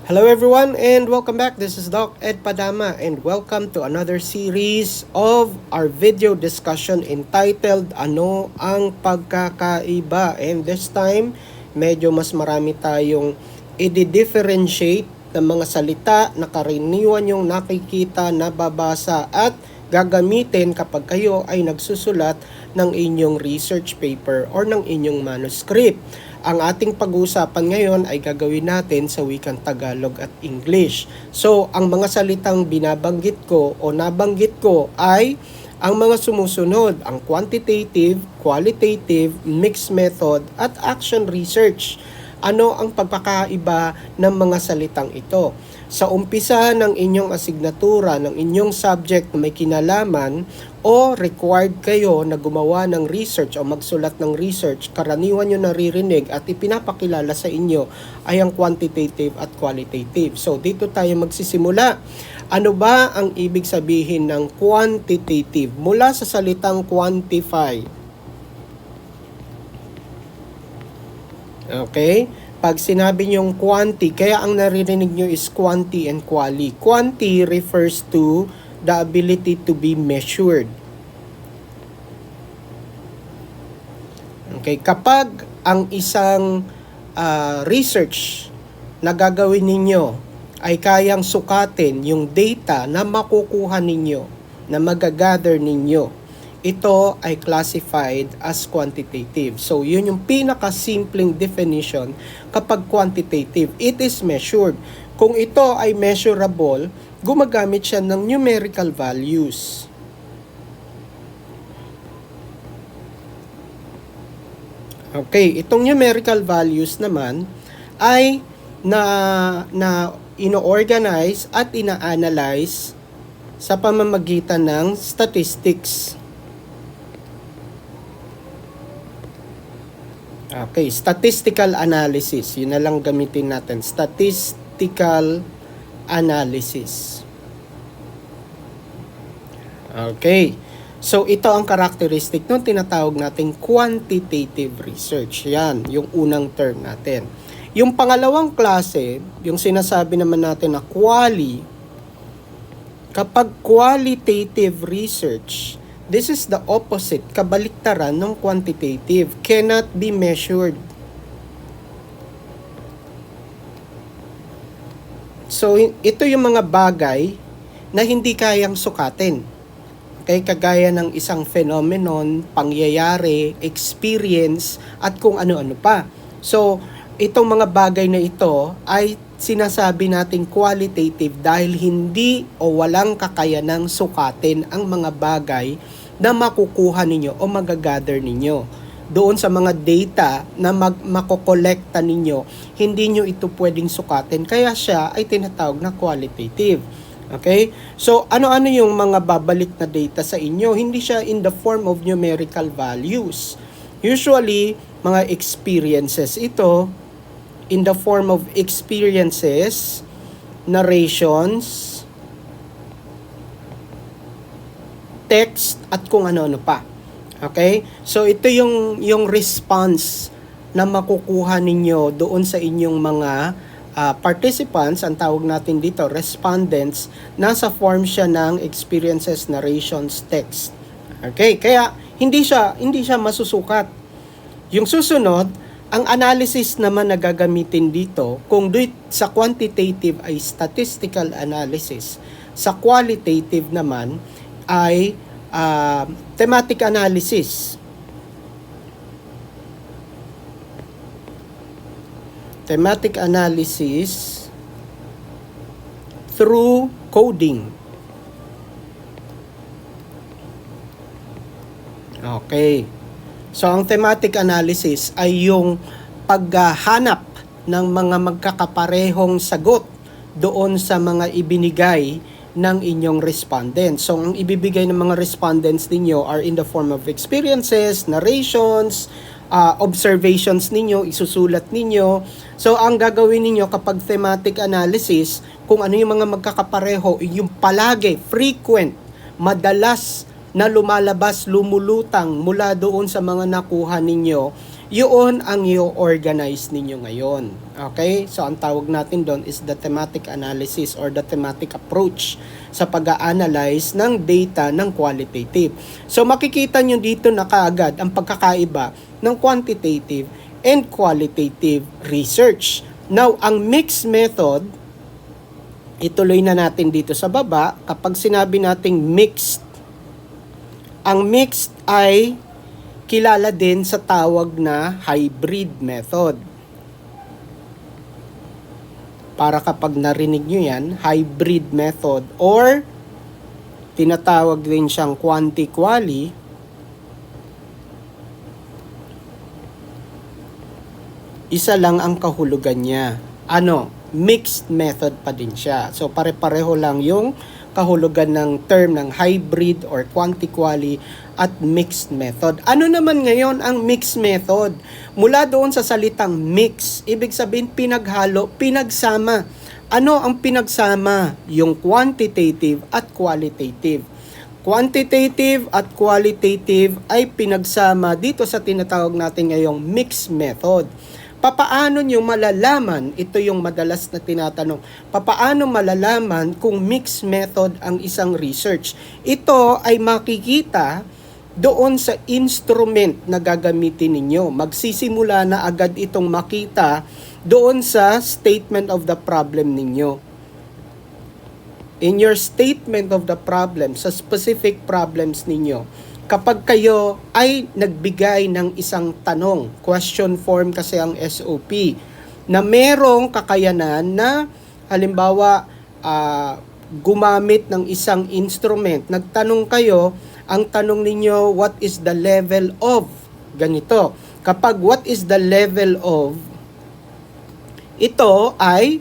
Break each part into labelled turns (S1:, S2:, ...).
S1: Hello everyone and welcome back. This is Doc Ed Padama and welcome to another series of our video discussion entitled Ano ang Pagkakaiba? And this time, medyo mas marami tayong i-differentiate ng mga salita na karaniwan yung nakikita, nababasa at gagamitin kapag kayo ay nagsusulat ng inyong research paper or ng inyong manuscript. Ang ating pag-uusapan ngayon ay gagawin natin sa wikang Tagalog at English. So, ang mga salitang binabanggit ko o nabanggit ko ay ang mga sumusunod, ang quantitative, qualitative, mixed method at action research. Ano ang pagkakaiba ng mga salitang ito? Sa umpisa ng inyong asignatura, ng inyong subject na may kinalaman o required kayo na gumawa ng research o magsulat ng research, karaniwan nyo naririnig at ipinapakilala sa inyo ay ang quantitative at qualitative. So, dito tayo magsisimula. Ano ba ang ibig sabihin ng quantitative? Mula sa salitang quantify. Okay? Pag sinabi nyong quanti, kaya ang naririnig nyo is quanti and quali. Quanti refers to the ability to be measured. Okay, kapag ang isang research na gagawin ninyo ay kayang sukatin yung data na makukuha ninyo, na magagather ninyo, ito ay classified as quantitative. So, yun yung pinaka-simpleng definition kapag quantitative. It is measured. Kung ito ay measurable, gumagamit siya ng numerical values. Okay, itong numerical values naman ay na ino-organize at ina-analyze sa pamamagitan ng statistics. Okay, statistical analysis. Yun na lang gamitin natin. Statistical analysis. Okay. So, ito ang characteristic ng tinatawag nating quantitative research. Yan, yung unang term natin. Yung pangalawang klase, yung sinasabi naman natin na quali, kapag qualitative research, this is the opposite, kabaliktaran ng quantitative, cannot be measured. So, ito yung mga bagay na hindi kayang sukatin. Okay, kagaya ng isang phenomenon, pangyayari, experience, at kung ano-ano pa. So, itong mga bagay na ito ay sinasabi nating qualitative dahil hindi o walang kakayanang sukatin ang mga bagay na makukuha ninyo o magagather ninyo. Doon sa mga data na makokolekta ninyo, hindi nyo ito pwedeng sukatin. Kaya siya ay tinatawag na qualitative. Okay? So, ano-ano yung mga babalik na data sa inyo? Hindi siya in the form of numerical values. Usually, mga experiences ito, in the form of experiences, narrations, text, at kung ano-ano pa. Okay? So, ito yung response na makukuha ninyo doon sa inyong mga participants, ang tawag natin dito, respondents, nasa form siya ng experiences, narrations, text. Okay? Kaya, hindi siya masusukat. Yung susunod, ang analysis naman na gagamitin dito, kung sa quantitative ay statistical analysis, sa qualitative naman ay thematic analysis. Thematic analysis through coding. Okay. So, ang thematic analysis ay yung paghahanap ng mga magkakaparehong sagot doon sa mga ibinigay ng inyong respondents. So, ang ibibigay ng mga respondents ninyo are in the form of experiences, narrations, observations ninyo, isusulat ninyo. So, ang gagawin ninyo kapag thematic analysis, kung ano yung mga magkakapareho, yung palagi, frequent, madalas na lumalabas, lumulutang mula doon sa mga nakuha ninyo, yun ang i-organize ninyo ngayon. Okay? So, ang tawag natin doon is the thematic analysis or the thematic approach sa pag-a-analyze ng data ng qualitative. So, makikita nyo dito na kaagad ang pagkakaiba ng quantitative and qualitative research. Now, ang mixed method, ituloy na natin dito sa baba. Kapag sinabi nating mixed, ang mixed ay kilala din sa tawag na hybrid method. Para kapag narinig nyo yan, hybrid method or tinatawag din siyang quanti-quali, isa lang ang kahulugan niya. Ano? Mixed method pa din siya. So pare-pareho lang yung kahulugan ng term ng hybrid or quanti-quali at mixed method. Ano naman ngayon ang mixed method? Mula doon sa salitang mix, ibig sabihin pinaghalo, pinagsama. Ano ang pinagsama? Yung quantitative at qualitative. Quantitative at qualitative ay pinagsama dito sa tinatawag natin ngayong mixed method. Papaano nyo malalaman, ito yung madalas na tinatanong, papaano malalaman kung mixed method ang isang research? Ito ay makikita doon sa instrument na gagamitin ninyo. Magsisimula na agad itong makita doon sa statement of the problem ninyo. In your statement of the problem, sa specific problems ninyo, kapag kayo ay nagbigay ng isang tanong, question form kasi ang SOP, na merong kakayanan na halimbawa gumamit ng isang instrument, nagtanong kayo, ang tanong ninyo, what is the level of ganito? Kapag what is the level of, ito ay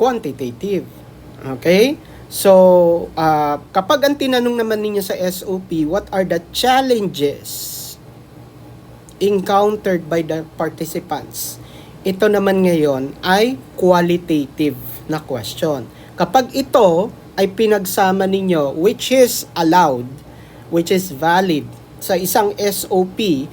S1: quantitative. Okay? So, kapag ang tinanong naman ninyo sa SOP, what are the challenges encountered by the participants? Ito naman ngayon ay qualitative na question. Kapag ito ay pinagsama ninyo, which is allowed, which is valid sa isang SOP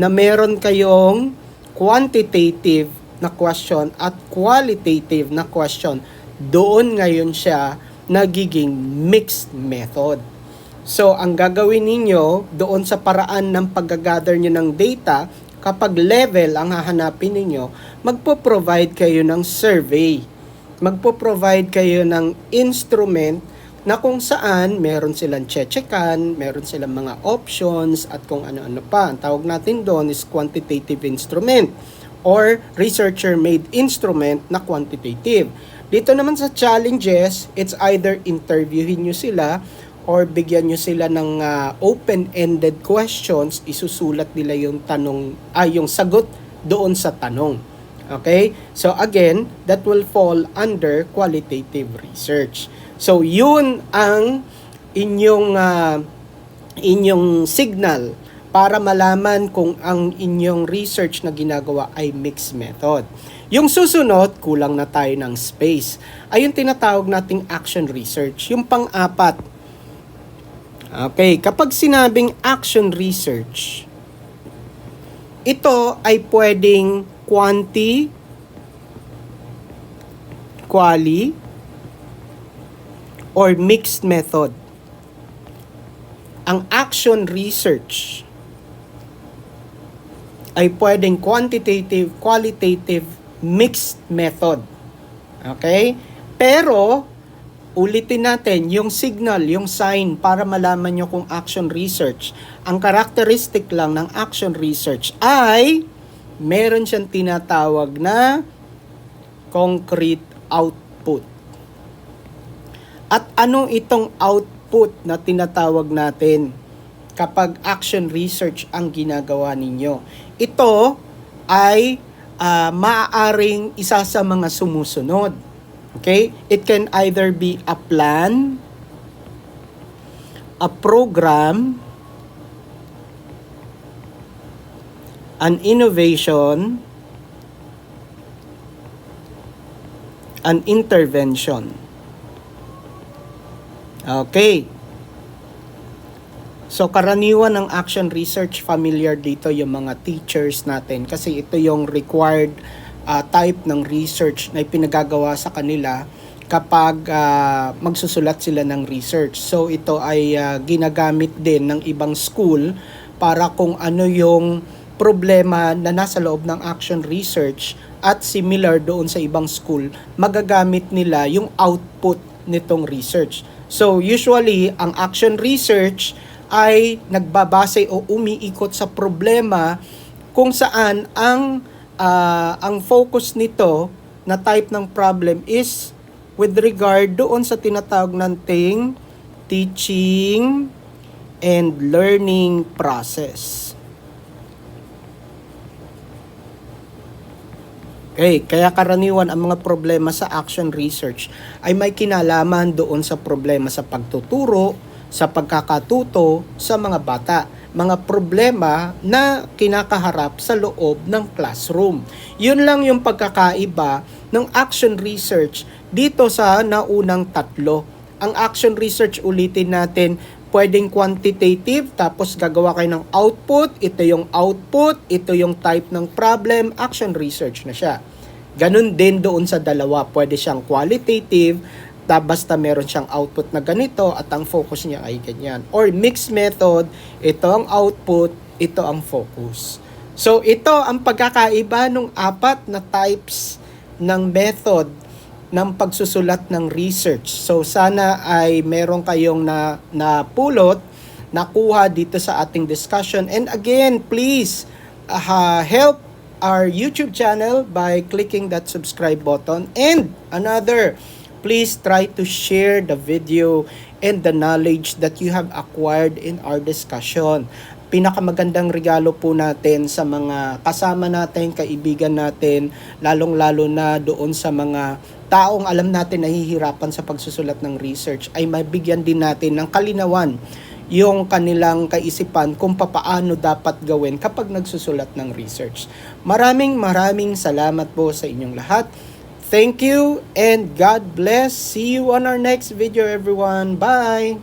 S1: na meron kayong quantitative na question at qualitative na question, doon ngayon siya nagiging mixed method. So, ang gagawin ninyo doon sa paraan ng pag-gather nyo ng data, kapag level ang hahanapin ninyo, magpo-provide kayo ng survey. Magpo-provide kayo ng instrument na kung saan meron silang checkan, meron silang mga options at kung ano-ano pa. Ang tawag natin doon is quantitative instrument or researcher-made instrument na quantitative. Dito naman sa challenges, it's either interviewin nyo sila or bigyan nyo sila ng open-ended questions, isusulat nila yung tanong, yung sagot doon sa tanong. Okay? So again, that will fall under qualitative research. So yun ang inyong signal para malaman kung ang inyong research na ginagawa ay mixed method. Yung susunod, kulang na tayo ng space, ay yung tinatawag nating action research. Yung pang-apat. Okay, kapag sinabing action research, ito ay pwedeng quanti, quali, or mixed method. Ang action research ay pwedeng quantitative, qualitative, mixed method. Okay? Pero, ulitin natin, yung signal, yung sign para malaman nyo kung action research. Ang characteristic lang ng action research ay meron siyang tinatawag na concrete output. At ano itong output na tinatawag natin kapag action research ang ginagawa ninyo? Ito ay maaaring isa sa mga sumusunod. Okay? It can either be a plan, a program, an innovation, an intervention. Okay. So karaniwan ng action research, familiar dito yung mga teachers natin kasi ito yung required type ng research na ipinagagawa sa kanila kapag magsusulat sila ng research. So ito ay ginagamit din ng ibang school para kung ano yung problema na nasa loob ng action research at similar doon sa ibang school, magagamit nila yung output nitong research. So usually, ang action research ay nagbabase o umiikot sa problema kung saan ang focus nito na type ng problem is with regard doon sa tinatawag nating teaching and learning process. Okay, kaya karaniwan ang mga problema sa action research ay may kinalaman doon sa problema sa pagtuturo, sa pagkakatuto sa mga bata. Mga problema na kinakaharap sa loob ng classroom. Yun lang yung pagkakaiba ng action research dito sa naunang tatlo. Ang action research, ulitin natin, pwedeng quantitative, tapos gagawa kayo ng output, ito yung output, ito yung type ng problem, action research na siya. Ganun din doon sa dalawa, pwede siyang qualitative, basta meron siyang output na ganito at ang focus niya ay ganyan. Or mixed method, ito ang output, ito ang focus. So ito ang pagkakaiba ng apat na types ng method ng pagsusulat ng research. So sana ay meron kayong napulot, nakuha dito sa ating discussion. And again, please help our YouTube channel by clicking that subscribe button. And another, please try to share the video and the knowledge that you have acquired in our discussion. Pinakamagandang regalo po natin sa mga kasama natin, kaibigan natin, lalong-lalo na doon sa mga taong alam natin nahihirapan sa pagsusulat ng research, ay mabigyan din natin ng kalinawan yung kanilang kaisipan kung papaano dapat gawin kapag nagsusulat ng research. Maraming salamat po sa inyong lahat. Thank you and God bless. See you on our next video, everyone. Bye!